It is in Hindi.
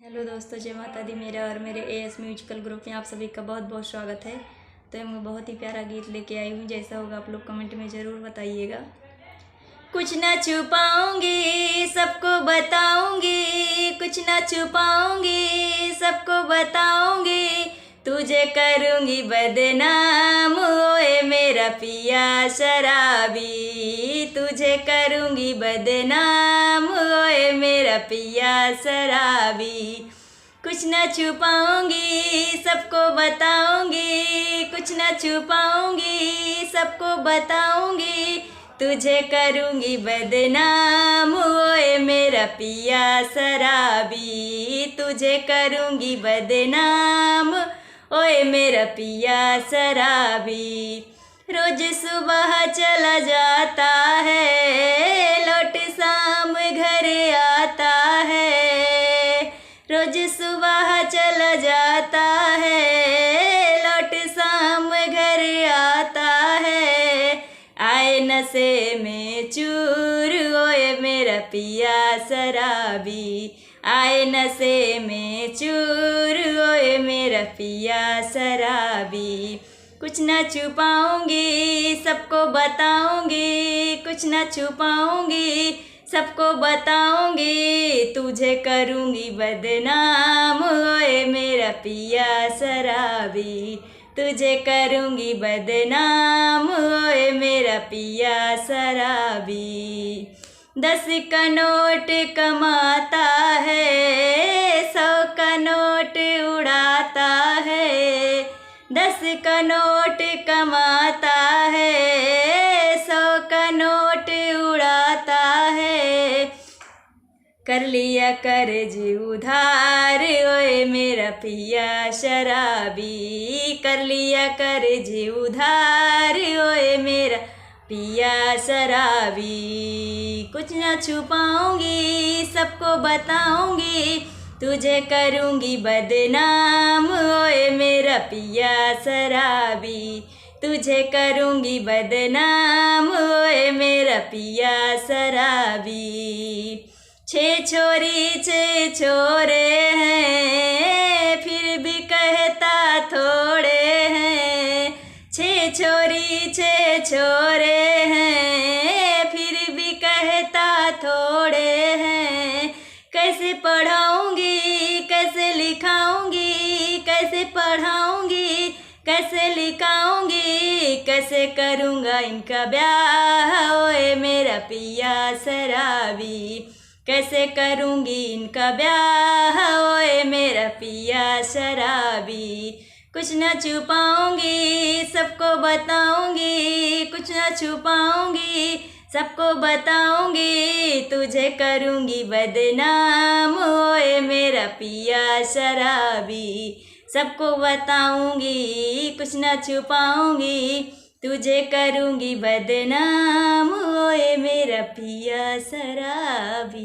हेलो दोस्तों, जय माता दी। मेरा और मेरे एएस म्यूजिकल ग्रुप में आप सभी का बहुत बहुत स्वागत है। तो मैं बहुत ही प्यारा गीत लेके आई हूँ। जैसा होगा आप लोग कमेंट में ज़रूर बताइएगा। कुछ ना छुपाऊंगी, सबको बताऊंगी, कुछ ना छुपाऊंगी, सबको बताऊंगी, तुझे करूंगी बदनाम, ओए मेरा पिया शराबी, तुझे करूंगी बदनाम, ओए मेरा पिया शराबी। कुछ ना छुपाऊंगी, सबको बताऊंगी, कुछ ना छुपाऊंगी, सबको बताऊंगी, तुझे करूंगी बदनाम, ओए मेरा पिया शराबी, तुझे करूंगी बदनाम, ओए मेरा पिया शराबी। रोज सुबह चला जाता है, लौट शाम घर आता है, रोज सुबह चला जाता है, लौट शाम घर आता है, आए नशे में चूर, ओए मेरा पिया शराबी, आए नशे में चूर, ओए मेरा पिया शराबी। कुछ ना छुपाऊंगी, सबको बताऊंगी, कुछ ना छुपाऊंगी, सबको बताऊंगी, तुझे करूंगी बदनाम, ओए मेरा पिया शराबी, तुझे करूंगी बदनाम, ओए मेरा पिया शराबी। 10 का नोट कमाता है, 100 का नोट उड़ाता है, 10 का नोट कमाता है, 100 का नोट उड़ाता है, कर लिया कर्ज उधार, ओए मेरा पिया शराबी, कर लिया कर्ज उधार, ओए मेरा पिया शराबी। कुछ ना छुपाऊंगी, सबको बताऊंगी, तुझे करूंगी बदनाम, ओए मेरा पिया शराबी, तुझे करूंगी बदनाम, ओए मेरा पिया शराबी। 6 छोरी 6 छोरे हैं, फिर भी कहता थोड़े हैं, 6 छोरी 6 छोरे हैं, फिर भी कहता थोड़े हैं, कैसे पढ़ाऊंगी, कैसे लिखाऊंगी, कैसे पढ़ाऊंगी, कैसे लिखाऊंगी, कैसे करूँगा इनका ब्याह, ओए मेरा पिया शराबी, कैसे करूँगी इनका ब्याह, ओए मेरा पिया शराबी। कुछ ना छुपाऊंगी, सबको बताऊंगी, कुछ ना छुपाऊंगी, सबको बताऊंगी, तुझे करूंगी बदनाम, ओए मेरा पिया शराबी, सबको बताऊंगी, कुछ ना छुपाऊंगी, तुझे करूंगी बदनाम, ओए मेरा पिया शराबी।